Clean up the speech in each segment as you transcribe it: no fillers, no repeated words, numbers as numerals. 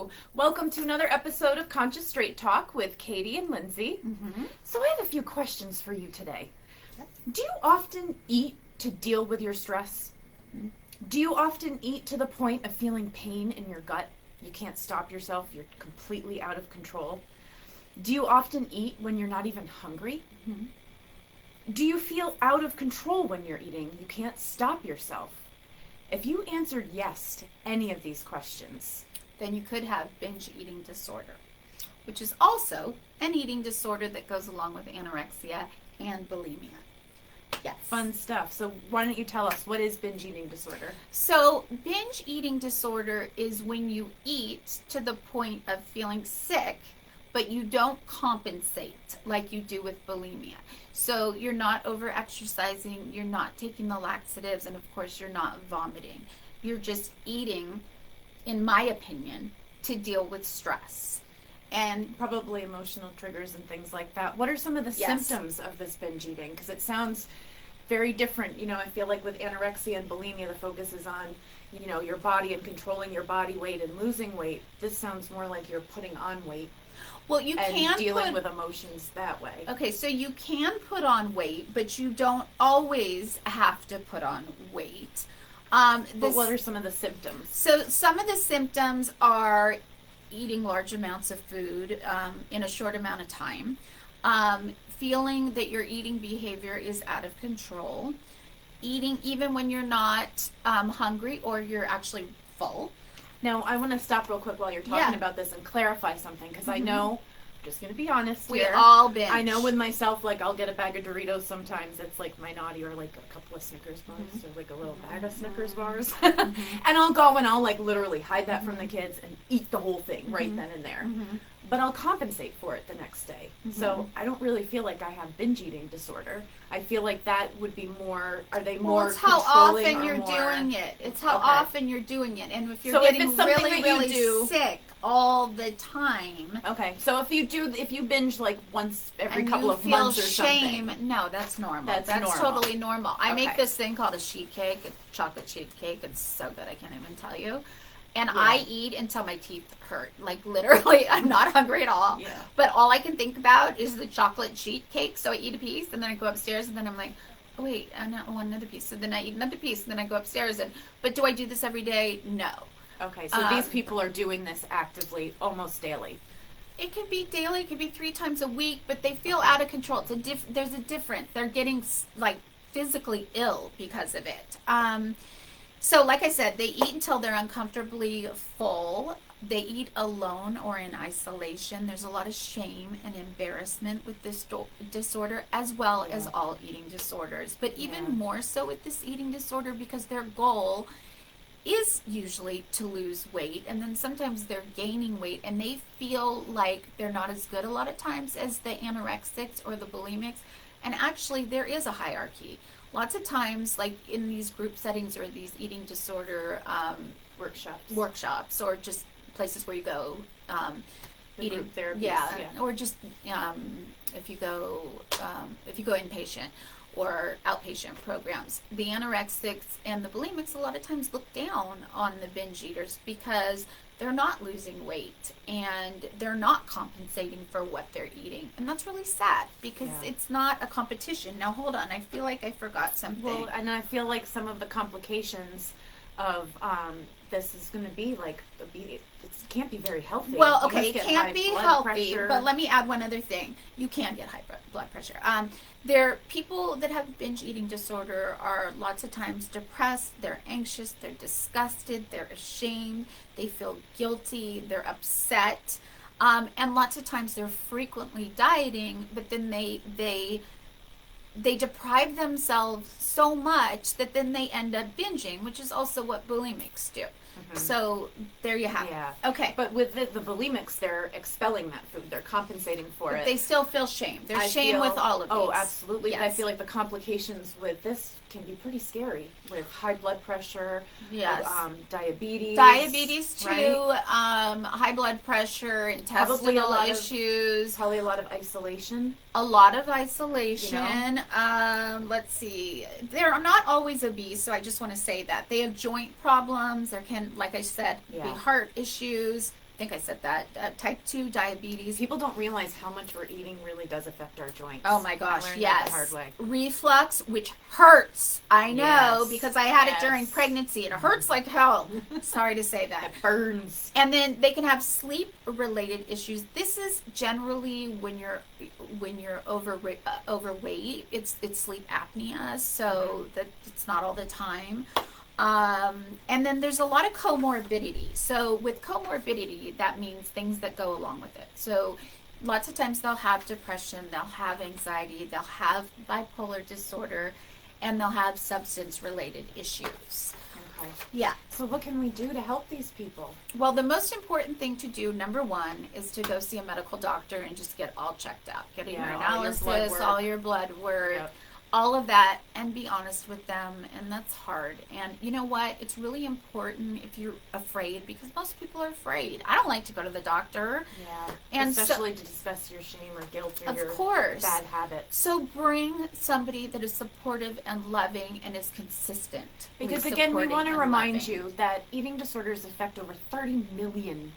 Hello. Welcome to another episode of Conscious Straight Talk with Katie and Lindsey. So I have a few questions for you today. Do you often eat to deal with your stress? Do you often eat to the point of feeling pain in your gut? You can't stop yourself. You're completely out of control. Do you often eat when you're not even hungry? Do you feel out of control when you're eating? You can't stop yourself. If you answered yes to any of these questions, then you could have binge eating disorder, which is also an eating disorder that goes along with anorexia and bulimia. Yes. Fun stuff. So why don't you tell us, what is binge eating disorder? So binge eating disorder is when you eat to the point of feeling sick, but you don't compensate like you do with bulimia. So you're not over exercising, you're not taking the laxatives, and of course you're not vomiting. You're just eating, in my opinion, to deal with stress. And Probably emotional triggers and things like that. What are some of the symptoms of this binge eating? Because it sounds very different. You know, I feel like with anorexia and bulimia, the focus is on, you know, your body and controlling your body weight and losing weight. This sounds more like you're putting on weight. well, you and can dealing with emotions that way. Okay, so you can put on weight, but you don't always have to put on weight. But what are some of the symptoms? So some of the symptoms are eating large amounts of food in a short amount of time, feeling that your eating behavior is out of control, eating even when you're not hungry or you're actually full. Now, I want to stop real quick while you're talking about this and clarify something, because I know, I'm just going to be honest We here. all binge. I know with myself, like, I'll get a bag of Doritos sometimes. It's like my naughty, or like a couple of Snickers bars, or like a little bag of Snickers bars. And I'll go and I'll like literally hide that from the kids and eat the whole thing right then and there. But I'll compensate for it the next day. So I don't really feel like I have binge eating disorder. I feel like that would be more, are they more it's how controlling often or you're more- doing it. It's how Okay. often you're doing it. And if you're So if getting it's something really, that you really do- sick all the time, Okay, so if you binge like once every and couple you of feel months or shame, something. no, that's normal. That's normal. Totally normal. I make Okay. this thing called a sheet cake, a chocolate sheet cake. It's so good, I can't even tell you. And Yeah. I eat until my teeth hurt. Like literally, I'm not hungry at all. Yeah. But all I can think about is the chocolate sheet cake. So I eat a piece, and then I go upstairs, and then I'm like, oh wait, I want another piece. So then I eat another piece, and then I go upstairs. But do I do this every day? No. Okay, so these people are doing this actively almost daily. It could be daily, it could be 3 times a week, but they feel out of control. There's a difference. They're getting like physically ill because of it. So like I said, they eat until they're uncomfortably full. They eat alone or in isolation. There's a lot of shame and embarrassment with this disorder, as well as all eating disorders. But even more so with this eating disorder, because their goal is usually to lose weight, and then sometimes they're gaining weight, and they feel like they're not as good a lot of times as the anorexics or the bulimics. And actually there is a hierarchy. Lots of times, like in these group settings or these eating disorder workshops or just places where you go eating group therapies, or just if you go inpatient or outpatient programs. The anorexics and the bulimics a lot of times look down on the binge eaters because they're not losing weight and they're not compensating for what they're eating. And that's really sad because it's not a competition. Now hold on, I feel like I forgot something. Well, and I feel like some of the complications of this is going to be like, it can't be very healthy. Well, You okay, must it get can't high be blood healthy, pressure. but let me add one other thing. You can get high blood pressure. There, people that have binge eating disorder are lots of times depressed, they're anxious, they're disgusted, they're ashamed, they feel guilty, they're upset, and lots of times they're frequently dieting, but then they deprive themselves so much that then they end up binging, which is also what bulimics do. So there you have it. Okay. But with the bulimics, they're expelling that food. They're compensating for it. They still feel shame. There's shame with all of these. Oh, absolutely. Yes. But I feel like the complications with this can be pretty scary, with high blood pressure, Yes. diabetes. Diabetes too, right? high blood pressure, Probably intestinal issues, Probably a lot of isolation. a lot of isolation. You Let's see. They're not always obese, so I just want to say that. They have joint problems. There can, like I said, be Yeah. heart issues, think I said that. Type 2 diabetes. People don't realize how much we're eating really does affect our joints. Oh my gosh, I learned yes. that the hard way. Reflux, which hurts. I know, Yes, because I had it yes. during pregnancy. It hurts like hell. Sorry to say that. It burns. And then they can have sleep-related issues. This is generally when you're overweight. It's sleep apnea, so that it's not all the time. And then there's a lot of comorbidity. So with comorbidity, that means things that go along with it. So lots of times they'll have depression, they'll have anxiety, they'll have bipolar disorder, and they'll have substance-related issues. Okay. Yeah. So what can we do to help these people? Well, the most important thing to do, number one, is to go see a medical doctor and just get all checked out. Get your analysis, all your blood work, Yep. all of that, and be honest with them. And that's hard. And you know what? It's really important if you're afraid, because most people are afraid. I don't like to go to the doctor. Yeah. And especially to discuss your shame or guilt or your Of course. bad habits. So bring somebody that is supportive and loving and is consistent. Because again, we want to remind you that eating disorders affect over 30 million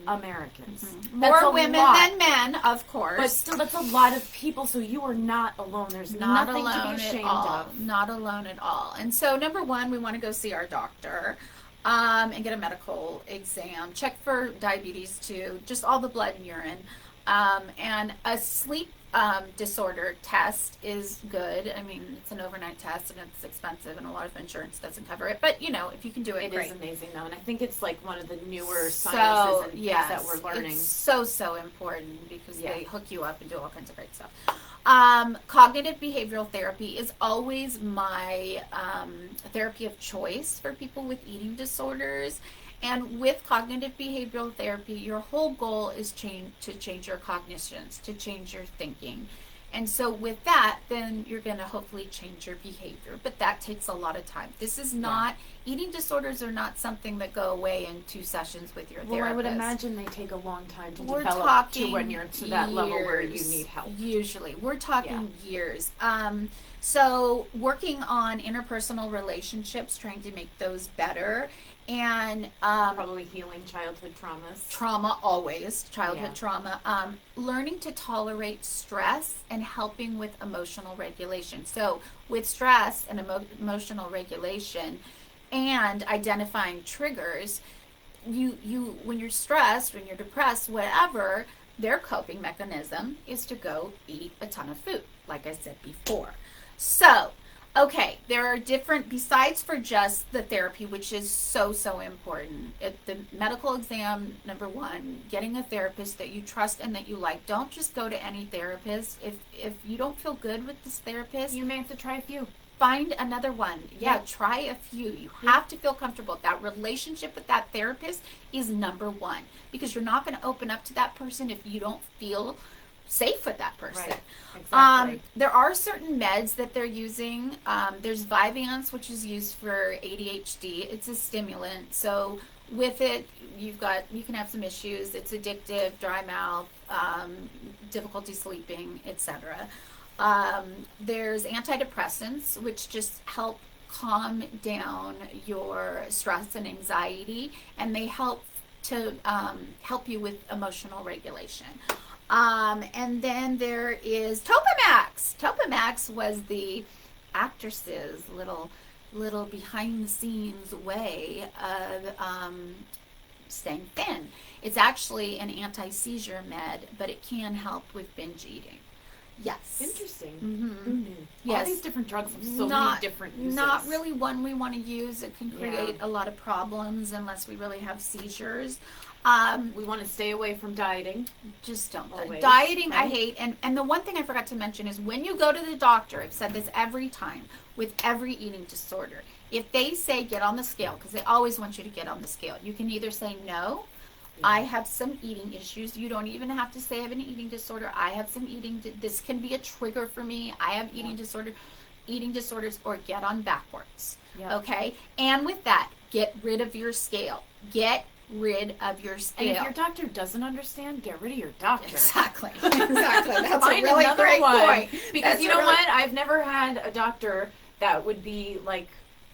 Americans. Mm-hmm. More women than men, of course. But still, that's a lot of people, so you are not alone. There's not nothing alone to be ashamed at all. of. Not alone at all. And so, number one, we want to go see our doctor and get a medical exam. Check for diabetes too, just all the blood and urine. And a sleep disorder test is good. I mean, it's an overnight test and it's expensive and a lot of insurance doesn't cover it. But, you know, if you can do it, It great. is amazing, though. And I think it's like one of the newer sciences and things that we're learning. It's so important because they hook you up and do all kinds of great stuff. Cognitive behavioral therapy is always my therapy of choice for people with eating disorders. And with cognitive behavioral therapy, your whole goal is to change your cognitions, to change your thinking. And so with that, then you're going to hopefully change your behavior. But that takes a lot of time. This is not, eating disorders are not something that go away in 2 sessions with your therapist. Well, I would imagine they take a long time to We're develop talking to when you're to that level where you need help. Usually. We're talking years. So working on interpersonal relationships, trying to make those better. And Probably healing childhood traumas. trauma, always childhood trauma. Learning to tolerate stress and helping with emotional regulation. So with stress and emotional regulation and identifying triggers, you when you're stressed, when you're depressed, whatever, their coping mechanism is to go eat a ton of food, like I said before. So okay, there are different, besides for just the therapy, which is so important. The medical exam, number one, getting a therapist that you trust and that you like. Don't just go to any therapist. If you don't feel good with this therapist, You may have to try a few. find another one. Try a few. You have to feel comfortable. That relationship with that therapist is number one, because you're not going to open up to that person if you don't feel safe with that person. Right. Exactly. There are certain meds that they're using. There's Vyvanse, which is used for ADHD. It's a stimulant. So with it, you can have some issues. It's addictive, dry mouth, difficulty sleeping, etc. There's antidepressants, which just help calm down your stress and anxiety, and they help to help you with emotional regulation. And then there is Topamax. Topamax was the actress's little behind the scenes way of staying thin. It's actually an anti-seizure med, but it can help with binge eating. Yes. Interesting. Mm-hmm. Who knew? Yes. All these different drugs have so many different uses. Not really one we want to use. It can create a lot of problems unless we really have seizures. We want to stay away from dieting. Just don't. Always, Dieting, I right? hate. And the one thing I forgot to mention is when you go to the doctor, I've said this every time with every eating disorder, if they say get on the scale, because they always want you to get on the scale, you can either say no, I have some eating issues. You don't even have to say I have an eating disorder. I have some this can be a trigger for me. I have eating disorders, or get on backwards. Yeah. Okay? And with that, get rid of your scale. Get rid of your scale. And if your doctor doesn't understand, get rid of your doctor. Exactly. That's Find a really another great one. point. Because That's you know what? I've never had a doctor that would be like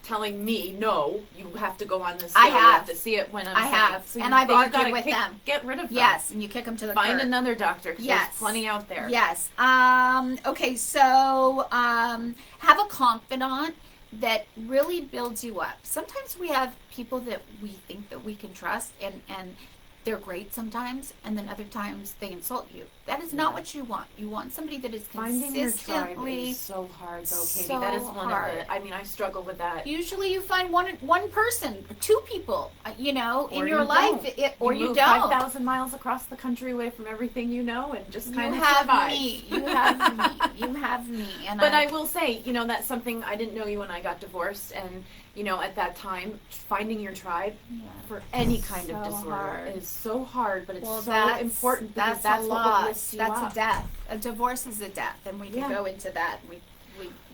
telling me, no, you have to go on this. I You have. have to see it when I'm I saying. have. So And I've then you've argued gotta with them. Get rid of them. Yes, and you kick them to the Find curb. another doctor. Yes. There's plenty out there. Yes. Okay, so have a confidant that really builds you up. Sometimes we have people that we think that we can trust, and they're great sometimes, and then other times they insult you. That is not what you want. You want somebody that is Finding your tribe consistently. is so hard, though, Katie. So That is one hard. of the. I mean, I struggle with that. Usually, you find one person, or two people, in Or your you life, don't. or you you move don't. 5,000 miles across the country away from everything you know, and just kind You of have survive. me. You have me. You have me. And But I will say, that's something I didn't know you when I got divorced, and at that time, finding your tribe for any kind of so disorder hard. is so hard, but it's so that's important because a that's what loss. will lift you That's up. a death. A divorce is a death, and we can go into that.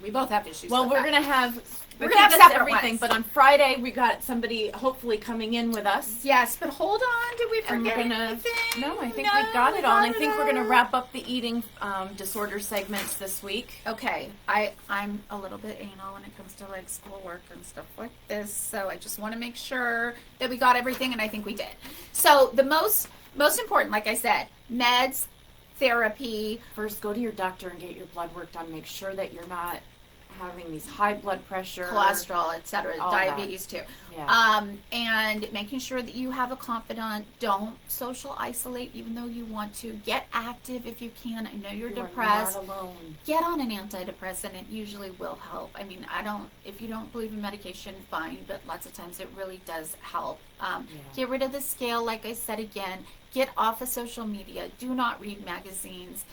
We both have issues. Well, with we're that. gonna have have that's separate everything, ones. but on Friday we got somebody hopefully coming in with us. Yes, but hold on. Did we And we're forget gonna. anything? No, I think we got it all. And I think we're gonna wrap up the eating disorder segments this week. Okay, I'm a little bit anal when it comes to like schoolwork and stuff like this, so I just want to make sure that we got everything, and I think we did. So the most important, like I said, meds, therapy. First, go to your doctor and get your blood work done. Make sure that you're not having these high blood pressure, Cholesterol, etc., all diabetes too. Yeah. And making sure that you have a confidant. Don't social isolate, even though you want to. Get active if you can. I know you're You depressed. are not alone. Get on an antidepressant. It usually will help. I mean, if you don't believe in medication, fine, but lots of times it really does help. Get rid of the scale, like I said again. Get off of social media. Do not read magazines.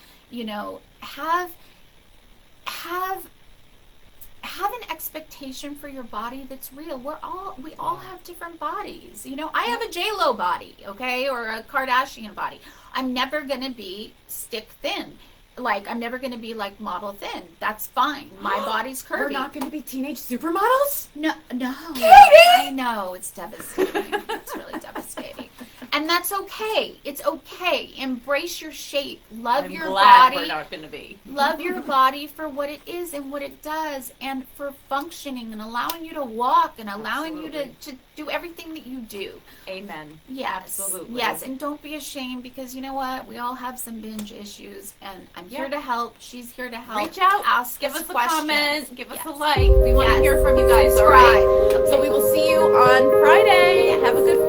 Have an expectation for your body that's real. We all have different bodies. I have a J-Lo body, okay, or a Kardashian body. I'm never gonna be stick thin. Like, I'm never gonna be like model thin. That's fine. My body's curvy. We're not gonna be teenage supermodels. No. Katie! I know, it's devastating. It's really devastating. And that's okay. It's okay. Embrace your shape. Love I'm your glad body. we're not gonna be. Love your body for what it is and what it does, and for functioning and allowing you to walk and allowing you to do everything that you do. Amen. Yes. Absolutely. Yes, and don't be ashamed, because you know what? We all have some binge issues, and I'm here to help. She's here to help. Reach out. Ask Give us us a questions. comment. Give us Yes. a like. We want to Yes. hear from you guys. All Subscribe. right. So we will see you on Friday. Have a good